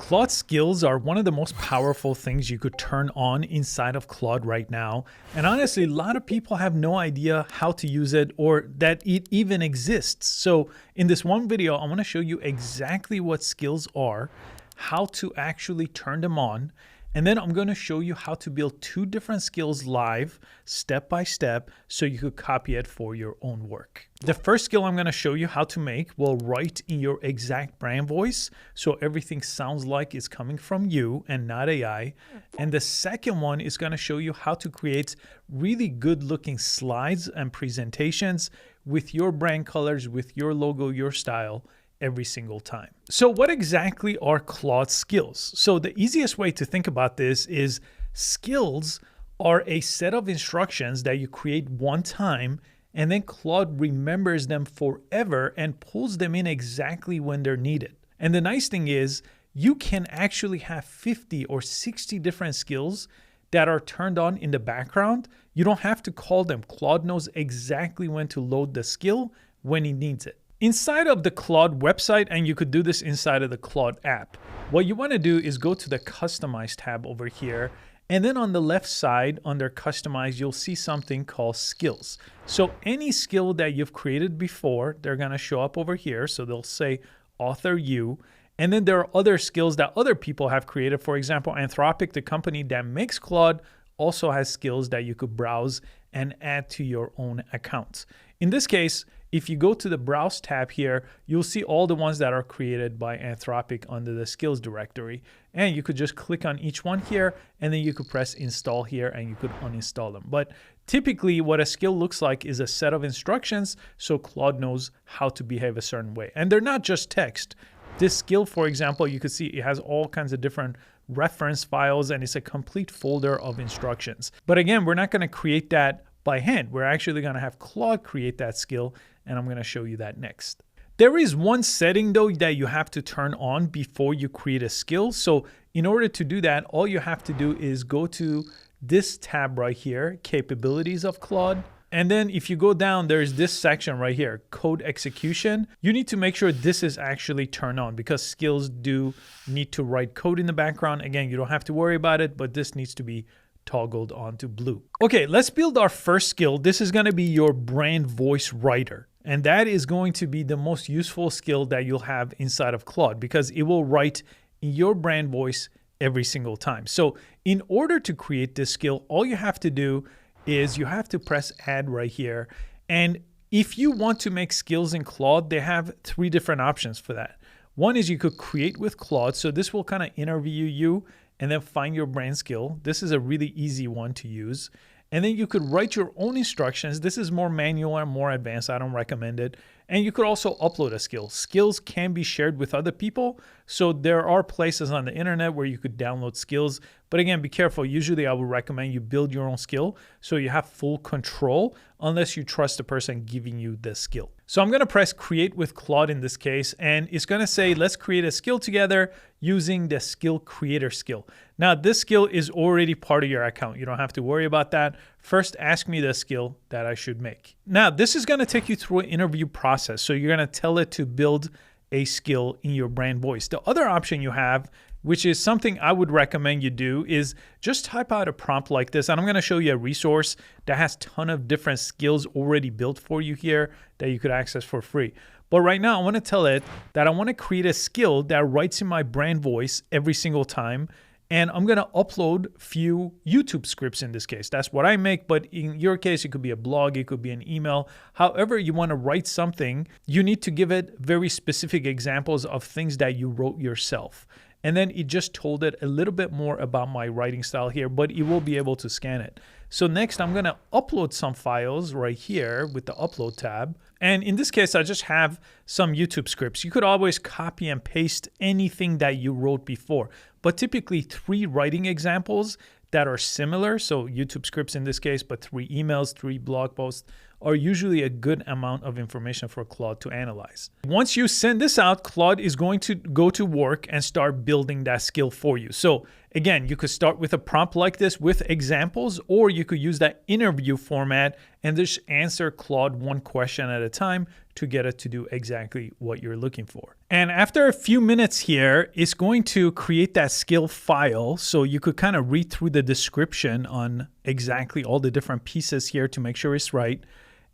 Claude Skills are one of the most powerful things you could turn on inside of Claude right now. And honestly, a lot of people have no idea how to use it or that it even exists. So in this one video, I want to show you exactly what skills are, how to actually turn them on, and then I'm going to show you how to build 2 different skills live, step by step, so you could copy it for your own work. The first skill I'm going to show you how to make will write in your exact brand voice, so everything sounds like it's coming from you and not AI. And the second one is going to show you how to create really good looking slides and presentations with your brand colors, with your logo, your style, every single time. So what exactly are Claude skills? So the easiest way to think about this is skills are a set of instructions that you create one time, and then Claude remembers them forever and pulls them in exactly when they're needed. And the nice thing is you can actually have 50 or 60 different skills that are turned on in the background. You don't have to call them. Claude knows exactly when to load the skill when he needs it. Inside of the Claude website, and you could do this inside of the Claude app, what you want to do is go to the Customize tab over here, and then on the left side under Customize, you'll see something called Skills. So any skill that you've created before, they're going to show up over here. So they'll say Author You, and then there are other skills that other people have created. For example, Anthropic, the company that makes Claude, also has skills that you could browse and add to your own accounts. In this case, if you go to the Browse tab here, you'll see all the ones that are created by Anthropic under the skills directory. And you could just click on each one here, and then you could press install here and you could uninstall them. But typically what a skill looks like is a set of instructions so Claude knows how to behave a certain way. And they're not just text. This skill, for example, you can see it has all kinds of different reference files, and it's a complete folder of instructions. But again, we're not going to create that by hand. We're actually going to have Claude create that skill, and I'm going to show you that next. There is one setting though that you have to turn on before you create a skill. So in order to do that, all you have to do is go to this tab right here, Capabilities of Claude. And then if you go down, there's this section right here, Code Execution. You need to make sure this is actually turned on because skills do need to write code in the background. Again, you don't have to worry about it, but this needs to be toggled onto blue. Okay, let's build our first skill. This is going to be your brand voice writer. And that is going to be the most useful skill that you'll have inside of Claude because it will write in your brand voice every single time. So in order to create this skill, all you have to do is you have to press add right here. And if you want to make skills in Claude, they have 3 different options for that. One is you could create with Claude. So this will kind of interview you and then find your brand skill. This is a really easy one to use. And then you could write your own instructions. This is more manual and more advanced. I don't recommend it. And you could also upload a skill. Skills can be shared with other people. So there are places on the internet where you could download skills. But again, be careful. Usually I would recommend you build your own skill so you have full control unless you trust the person giving you the skill. So I'm going to press create with Claude in this case, and it's going to say, let's create a skill together using the skill creator skill. Now this skill is already part of your account. You don't have to worry about that. First, ask me the skill that I should make. Now this is going to take you through an interview process. So you're going to tell it to build a skill in your brand voice. The other option you have, which is something I would recommend you do, is just type out a prompt like this. And I'm going to show you a resource that has a ton of different skills already built for you here that you could access for free. But right now I want to tell it that I want to create a skill that writes in my brand voice every single time. And I'm going to upload a few YouTube scripts in this case. That's what I make. But in your case, it could be a blog. It could be an email. However you want to write something, you need to give it very specific examples of things that you wrote yourself. And then it just told it a little bit more about my writing style here, but it will be able to scan it. So next, I'm going to upload some files right here with the upload tab. And in this case, I just have some YouTube scripts. You could always copy and paste anything that you wrote before, but typically 3 writing examples that are similar. So YouTube scripts in this case, but 3 emails, 3 blog posts, are usually a good amount of information for Claude to analyze. Once you send this out, Claude is going to go to work and start building that skill for you. So again, you could start with a prompt like this with examples, or you could use that interview format and just answer Claude one question at a time to get it to do exactly what you're looking for. And after a few minutes here, it's going to create that skill file. So you could kind of read through the description on exactly all the different pieces here to make sure it's right.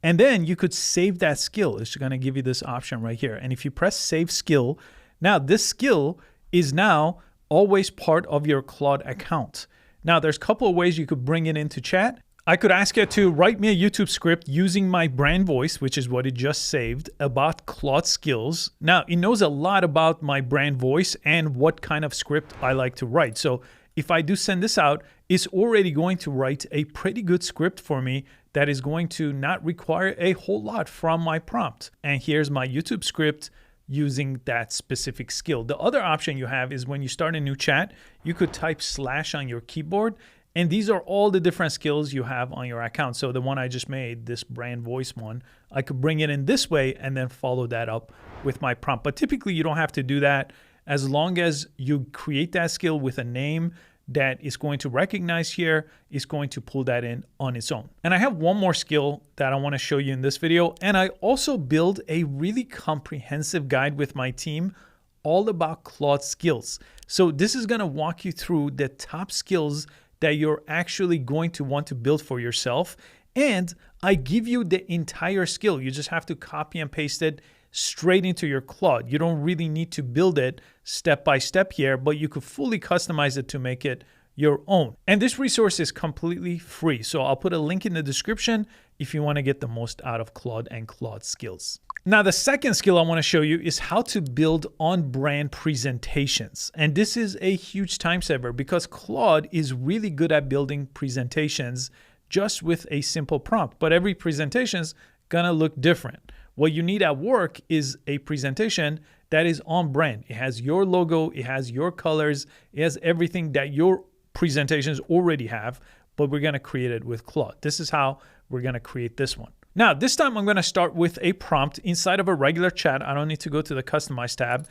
And then you could save that skill. It's going to give you this option right here. And if you press save skill, now this skill is now always part of your Claude account. Now there's a couple of ways you could bring it into chat. I could ask it to write me a YouTube script using my brand voice, which is what it just saved, about Claude Skills. Now it knows a lot about my brand voice and what kind of script I like to write. So if I do send this out, it's already going to write a pretty good script for me that is going to not require a whole lot from my prompt. And here's my YouTube script using that specific skill. The other option you have is when you start a new chat, you could type / on your keyboard. And these are all the different skills you have on your account. So the one I just made, this brand voice one, I could bring it in this way and then follow that up with my prompt. But typically you don't have to do that as long as you create that skill with a name that is going to recognize here, is going to pull that in on its own. And I have one more skill that I want to show you in this video. And I also build a really comprehensive guide with my team all about Claude Skills. So this is going to walk you through the top skills that you're actually going to want to build for yourself. And I give you the entire skill. You just have to copy and paste it straight into your Claude. You don't really need to build it step by step here, but you could fully customize it to make it your own. And this resource is completely free. So I'll put a link in the description if you want to get the most out of Claude and Claude Skills. Now, the second skill I want to show you is how to build on-brand presentations. And this is a huge time saver because Claude is really good at building presentations just with a simple prompt. But every presentation is going to look different. What you need at work is a presentation that is on brand. It has your logo, it has your colors, it has everything that your presentations already have, but we're going to create it with Claude. This is how we're going to create this one. Now, this time I'm going to start with a prompt inside of a regular chat. I don't need to go to the Customize tab.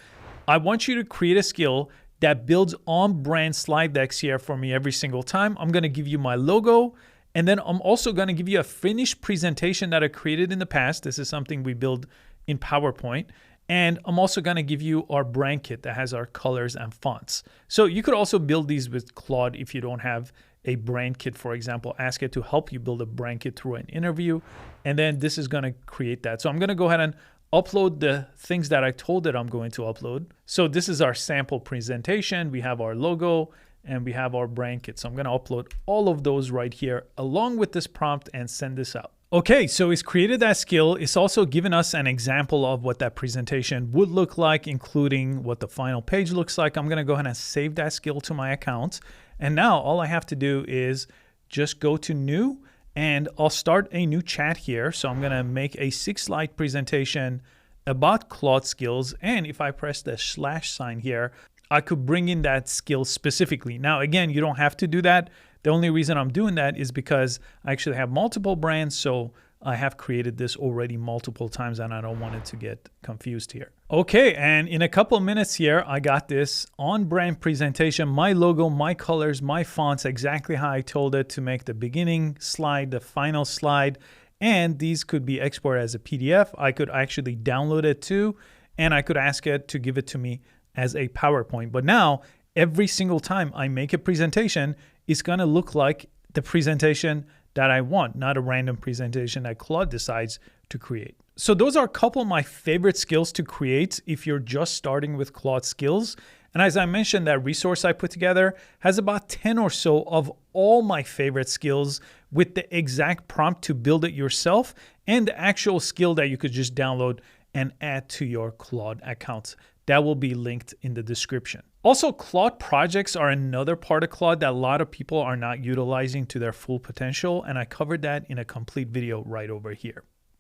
I want you to create a skill that builds on-brand slide decks here for me every single time. I'm going to give you my logo, and then I'm also going to give you a finished presentation that I created in the past. This is something we build in PowerPoint. And I'm also going to give you our brand kit that has our colors and fonts. So you could also build these with Claude if you don't have a brand kit, for example. Ask it to help you build a brand kit through an interview. And then this is going to create that. So I'm going to go ahead and upload the things that I told it I'm going to upload. So this is our sample presentation. We have our logo and we have our brand kit. So I'm going to upload all of those right here along with this prompt and send this out. Okay, so it's created that skill. It's also given us an example of what that presentation would look like, including what the final page looks like. I'm going to go ahead and save that skill to my account. And now all I have to do is just go to new, and I'll start a new chat here. So I'm going to make a 6-slide presentation about Claude Skills. And if I press the / sign here, I could bring in that skill specifically. Now, again, you don't have to do that. The only reason I'm doing that is because I actually have multiple brands, so I have created this already multiple times and I don't want it to get confused here. Okay, and in a couple of minutes here, I got this on-brand presentation, my logo, my colors, my fonts, exactly how I told it to make the beginning slide, the final slide, and these could be exported as a PDF. I could actually download it too, and I could ask it to give it to me as a PowerPoint. But now, every single time I make a presentation, it's going to look like the presentation that I want, not a random presentation that Claude decides to create. So those are a couple of my favorite skills to create if you're just starting with Claude Skills. And as I mentioned, that resource I put together has about 10 or so of all my favorite skills with the exact prompt to build it yourself and the actual skill that you could just download and add to your Claude account. That will be linked in the description. Also, Claude projects are another part of Claude that a lot of people are not utilizing to their full potential, and I covered that in a complete video right over here.